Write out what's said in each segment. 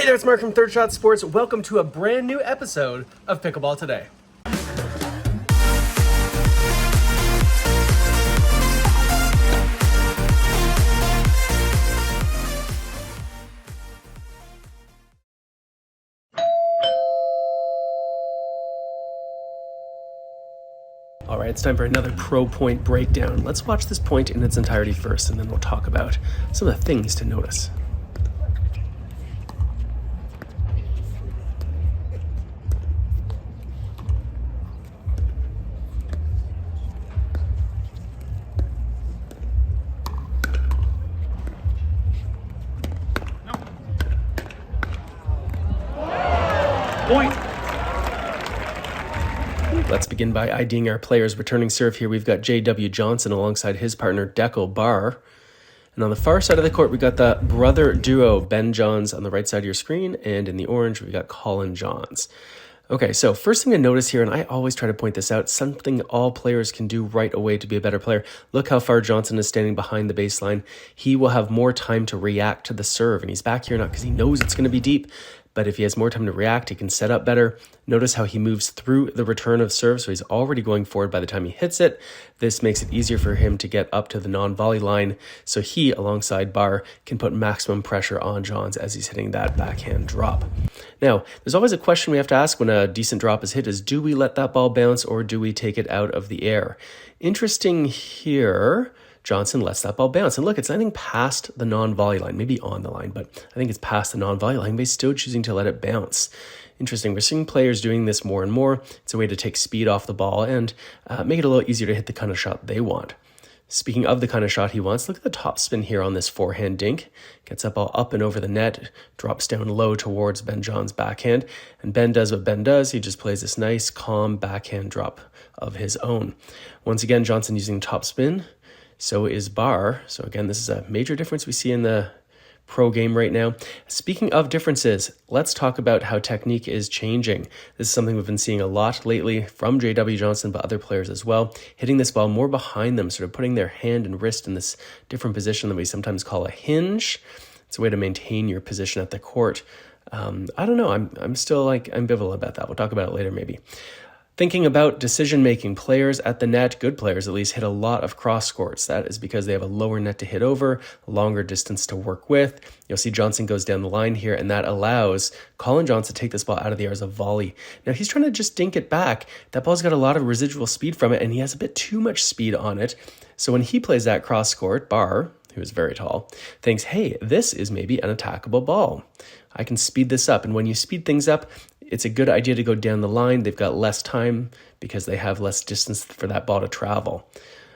Hey there, it's Mark from Third Shot Sports. Welcome to a brand new episode of Pickleball Today. All right, it's time for another pro point breakdown. Let's watch this point in its entirety first, and then we'll talk about some of the things to notice. Point. Let's begin by IDing our players. Returning serve here, we've got J.W. Johnson alongside his partner, Dekel Barr. And on the far side of the court, we got the brother duo, Ben Johns on the right side of your screen. And in the orange, we got Colin Johns. Okay, so first thing to notice here, and I always try to point this out, something all players can do right away to be a better player. Look how far Johnson is standing behind the baseline. He will have more time to react to the serve, and he's back here not because he knows it's going to be deep, but if he has more time to react, he can set up better. Notice how he moves through the return of serve, so he's already going forward by the time he hits it. This makes it easier for him to get up to the non-volley line, so he, alongside Barr, can put maximum pressure on Johns as he's hitting that backhand drop. Now, there's always a question we have to ask when a decent drop is hit is, do we let that ball bounce or do we take it out of the air? Interesting here, Johnson lets that ball bounce. And look, it's landing past the non-volley line, maybe on the line, but I think it's past the non-volley line, but he's still choosing to let it bounce. Interesting. We're seeing players doing this more and more. It's a way to take speed off the ball and make it a little easier to hit the kind of shot they want. Speaking of the kind of shot he wants, look at the top spin here on this forehand dink. Gets that ball up and over the net, drops down low towards Ben John's backhand, and Ben does what Ben does. He just plays this nice, calm backhand drop of his own. Once again, Johnson using top spin. So is Barr. So again, this is a major difference we see in the pro game right now. Speaking of differences, let's talk about how technique is changing. This is something we've been seeing a lot lately from J.W. Johnson, but other players as well, hitting this ball more behind them, sort of putting their hand and wrist in this different position that we sometimes call a hinge. It's a way to maintain your position at the court. I don't know. I'm still ambivalent about that. We'll talk about it later maybe. Thinking about decision-making, players at the net, good players at least, hit a lot of cross courts. That is because they have a lower net to hit over, a longer distance to work with. You'll see Johnson goes down the line here, and that allows Colin Johns to take this ball out of the air as a volley. Now, he's trying to just dink it back. That ball's got a lot of residual speed from it, and he has a bit too much speed on it. So when he plays that cross court, Barr, who is very tall, thinks, hey, this is maybe an attackable ball. I can speed this up. And when you speed things up, it's a good idea to go down the line. They've got less time because they have less distance for that ball to travel.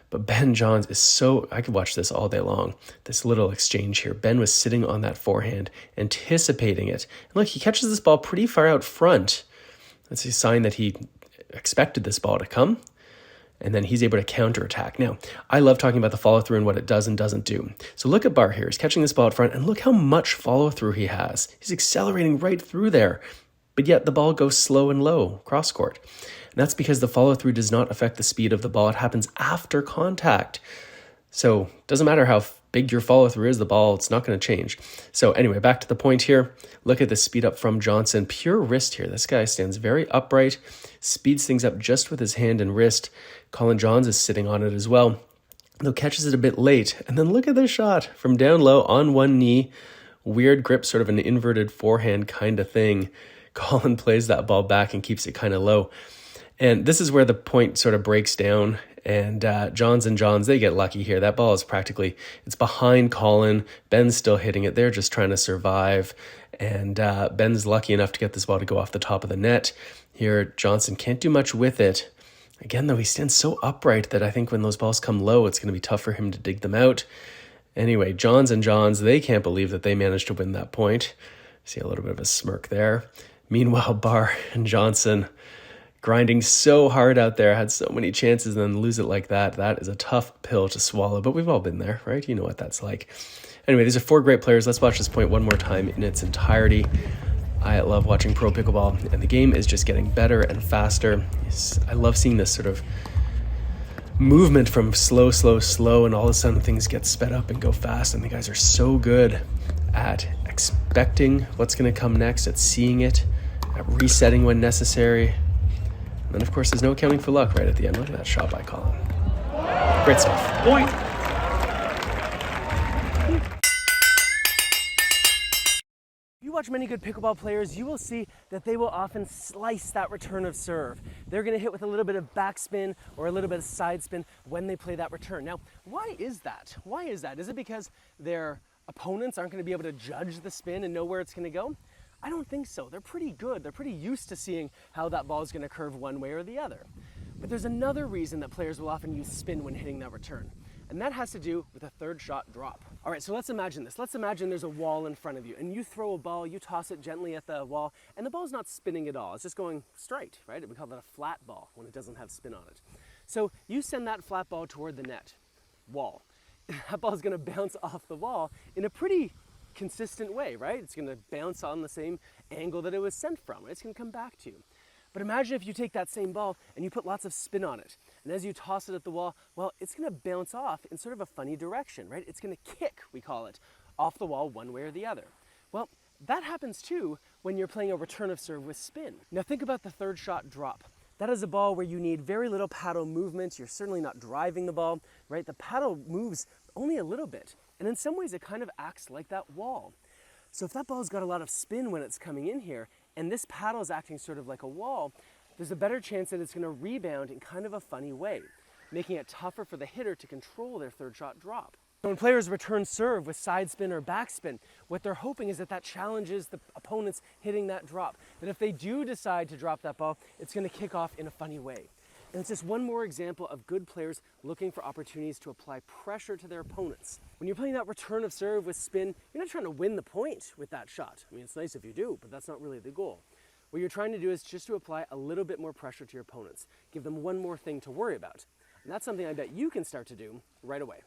But Ben Johns is I could watch this all day long. This little exchange here. Ben was sitting on that forehand, anticipating it. And look, he catches this ball pretty far out front. That's a sign that he expected this ball to come. And then he's able to counterattack. Now, I love talking about the follow-through and what it does and doesn't do. So look at Barr here. He's catching this ball out front, and look how much follow-through he has. He's accelerating right through there. But yet the ball goes slow and low cross court. And that's because the follow-through does not affect the speed of the ball. It happens after contact. So it doesn't matter how big your follow-through is, the ball, it's not going to change. So anyway, back to the point here. Look at the speed up from Johnson. Pure wrist here. This guy stands very upright, speeds things up just with his hand and wrist. Colin Johns is sitting on it as well, though catches it a bit late. And then look at this shot from down low on one knee. Weird grip, sort of an inverted forehand kind of thing. Colin plays that ball back and keeps it kind of low. And this is where the point sort of breaks down. And Johns, they get lucky here. That ball is it's behind Colin. Ben's still hitting it. They're just trying to survive. And Ben's lucky enough to get this ball to go off the top of the net. Here, Johnson can't do much with it. Again, though, he stands so upright that I think when those balls come low, it's going to be tough for him to dig them out. Anyway, Johns, they can't believe that they managed to win that point. See a little bit of a smirk there. Meanwhile, Barr and Johnson grinding so hard out there, had so many chances and then lose it like that. That is a tough pill to swallow, but we've all been there, right? You know what that's like. Anyway, these are four great players. Let's watch this point one more time in its entirety. I love watching pro pickleball, and the game is just getting better and faster. I love seeing this sort of movement from slow, and all of a sudden things get sped up and go fast, and the guys are so good at expecting what's going to come next, at seeing it, at resetting when necessary. And then, of course, there's no accounting for luck right at the end. Look at that shot by Colin. Great stuff. Point. If you watch many good pickleball players, you will see that they will often slice that return of serve. They're going to hit with a little bit of backspin or a little bit of side spin when they play that return. Now, why is that? Why is that? Is it because their opponents aren't going to be able to judge the spin and know where it's going to go? I don't think so. They're pretty good. They're pretty used to seeing how that ball is going to curve one way or the other. But there's another reason that players will often use spin when hitting that return. And that has to do with a third shot drop. All right, so let's imagine this. Let's imagine there's a wall in front of you and you throw a ball, you toss it gently at the wall, and the ball's not spinning at all. It's just going straight, right? We call that a flat ball when it doesn't have spin on it. So you send that flat ball toward the net, wall. That ball's gonna bounce off the wall in a pretty consistent way, right? It's gonna bounce on the same angle that it was sent from. It's gonna come back to you. But imagine if you take that same ball and you put lots of spin on it. And as you toss it at the wall, well, it's gonna bounce off in sort of a funny direction, right? It's gonna kick, we call it, off the wall one way or the other. Well, that happens too when you're playing a return of serve with spin. Now think about the third shot drop. That is a ball where you need very little paddle movement. You're certainly not driving the ball, right? The paddle moves only a little bit. And in some ways it kind of acts like that wall. So if that ball's got a lot of spin when it's coming in here, and this paddle is acting sort of like a wall, there's a better chance that it's going to rebound in kind of a funny way, making it tougher for the hitter to control their third shot drop. When players return serve with side spin or backspin, what they're hoping is that that challenges the opponents hitting that drop. That if they do decide to drop that ball, it's going to kick off in a funny way. And it's just one more example of good players looking for opportunities to apply pressure to their opponents. When you're playing that return of serve with spin, you're not trying to win the point with that shot. I mean, it's nice if you do, but that's not really the goal. What you're trying to do is just to apply a little bit more pressure to your opponents. Give them one more thing to worry about. And that's something I bet you can start to do right away.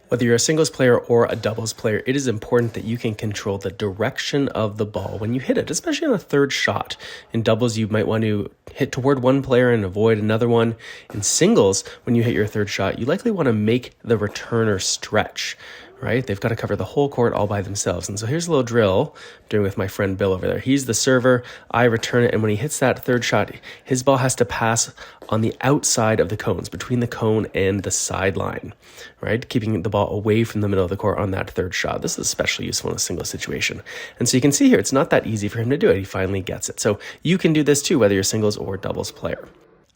Whether you're a singles player or a doubles player, it is important that you can control the direction of the ball when you hit it, especially on a third shot. In doubles, you might want to hit toward one player and avoid another one. In singles, when you hit your third shot, you likely want to make the returner stretch, right? They've got to cover the whole court all by themselves. And so here's a little drill I'm doing with my friend Bill over there. He's the server, I return it, and when he hits that third shot, his ball has to pass on the outside of the cones, between the cone and the sideline, right? Keeping the ball away from the middle of the court on that third shot. This is especially useful in a single situation. And so you can see here, it's not that easy for him to do it. He finally gets it. So you can do this too, whether you're singles or doubles player.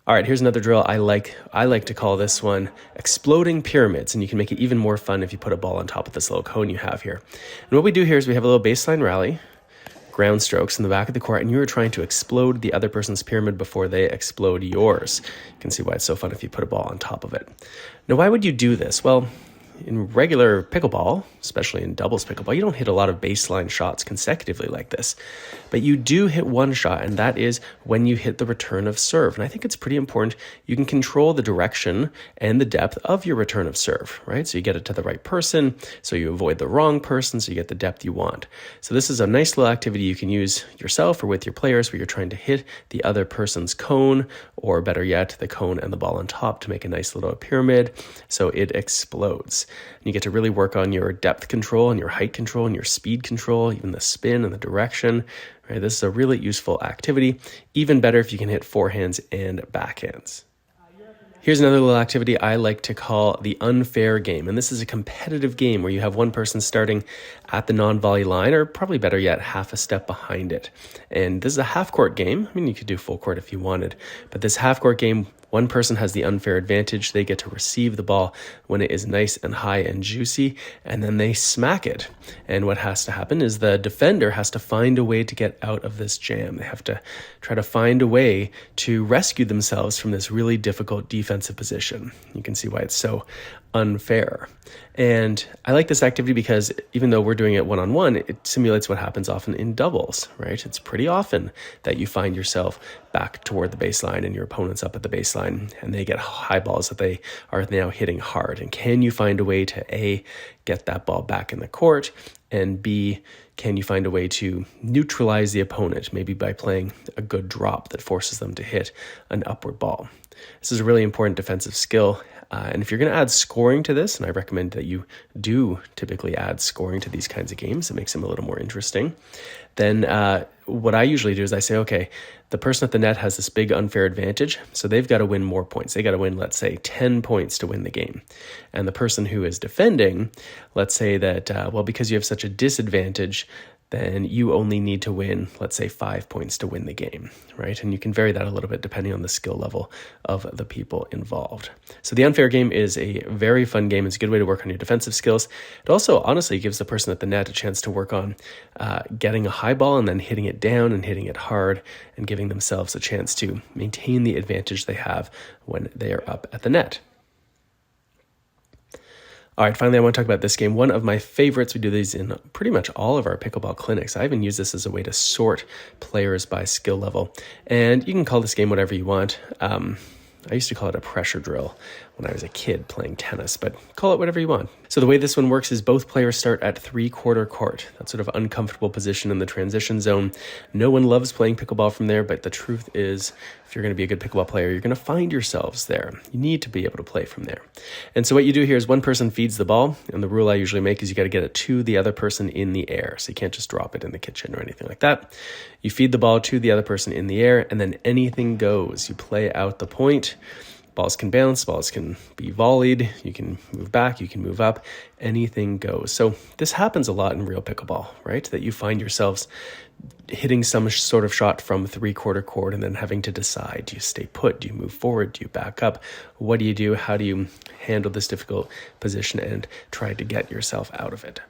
All right, here's another drill I like to call this one exploding pyramids, and you can make it even more fun if you put a ball on top of this little cone you have here. And what we do here is we have a little baseline rally, ground strokes in the back of the court, and you are trying to explode the other person's pyramid before they explode yours. You can see why it's so fun if you put a ball on top of it. Now, why would you do this? Well, in regular pickleball, especially in doubles pickleball, you don't hit a lot of baseline shots consecutively like this. But you do hit one shot, and that is when you hit the return of serve. And I think it's pretty important you can control the direction and the depth of your return of serve, right? So you get it to the right person, so you avoid the wrong person, so you get the depth you want. So this is a nice little activity you can use yourself or with your players where you're trying to hit the other person's cone, or better yet, the cone and the ball on top to make a nice little pyramid so it explodes. And you get to really work on your depth control and your height control and your speed control, even the spin and the direction. Right? This is a really useful activity. Even better if you can hit forehands and backhands. Here's another little activity I like to call the unfair game. And this is a competitive game where you have one person starting at the non-volley line, or probably better yet, half a step behind it. And this is a half-court game. I mean, you could do full court if you wanted. But this half-court game, one person has the unfair advantage. They get to receive the ball when it is nice and high and juicy, and then they smack it. And what has to happen is the defender has to find a way to get out of this jam. They have to try to find a way to rescue themselves from this really difficult defensive position. You can see why it's so unfair. And I like this activity because even though we're doing it one-on-one, it simulates what happens often in doubles, right? It's pretty often that you find yourself back toward the baseline and your opponent's up at the baseline and they get high balls that they are now hitting hard. And can you find a way to A, get that ball back in the court, and B, can you find a way to neutralize the opponent, maybe by playing a good drop that forces them to hit an upward ball? This is a really important defensive skill And if you're going to add scoring to this, and I recommend that you do typically add scoring to these kinds of games, it makes them a little more interesting, then what I usually do is I say, okay, the person at the net has this big unfair advantage, so they've got to win more points. They got to win, let's say, 10 points to win the game. And the person who is defending, let's say that, well, because you have such a disadvantage, then you only need to win, let's say, 5 points to win the game, right? And you can vary that a little bit depending on the skill level of the people involved. So the unfair game is a very fun game. It's a good way to work on your defensive skills. It also, honestly, gives the person at the net a chance to work on getting a high ball and then hitting it down and hitting it hard and giving themselves a chance to maintain the advantage they have when they are up at the net. All right, finally, I want to talk about this game. One of my favorites. We do these in pretty much all of our pickleball clinics. I even use this as a way to sort players by skill level. And you can call this game whatever you want. I used to call it a pressure drill when I was a kid playing tennis, but call it whatever you want. So the way this one works is both players start at 3/4 court, that sort of uncomfortable position in the transition zone. No one loves playing pickleball from there, but the truth is, if you're going to be a good pickleball player, you're going to find yourselves there. You need to be able to play from there. And so what you do here is one person feeds the ball, and the rule I usually make is you got to get it to the other person in the air. So you can't just drop it in the kitchen or anything like that. You feed the ball to the other person in the air, and then anything goes. You play out the point. Balls can bounce, balls can be volleyed, you can move back, you can move up, anything goes. So this happens a lot in real pickleball, right? That you find yourselves hitting some sort of shot from 3/4 court and then having to decide, do you stay put, do you move forward, do you back up? What do you do? How do you handle this difficult position and try to get yourself out of it?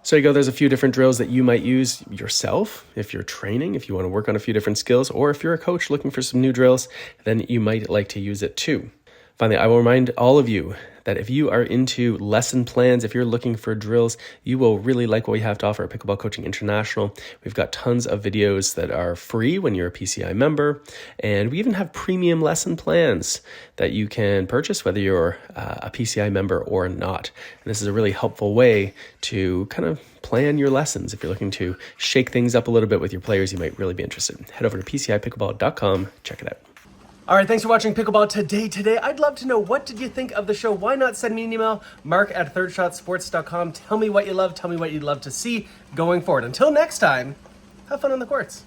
So you go, there's a few different drills that you might use yourself if you're training, if you want to work on a few different skills, or if you're a coach looking for some new drills, then you might like to use it too. Finally, I will remind all of you that if you are into lesson plans, if you're looking for drills, you will really like what we have to offer at Pickleball Coaching International. We've got tons of videos that are free when you're a PCI member, and we even have premium lesson plans that you can purchase whether you're a PCI member or not. And this is a really helpful way to kind of plan your lessons. If you're looking to shake things up a little bit with your players, you might really be interested. Head over to PCIpickleball.com, check it out. All right, thanks for watching Pickleball Today. I'd love to know, what did you think of the show? Why not send me an email, mark@thirdshotsports.com. Tell me what you love. Tell me what you'd love to see going forward. Until next time, have fun on the courts.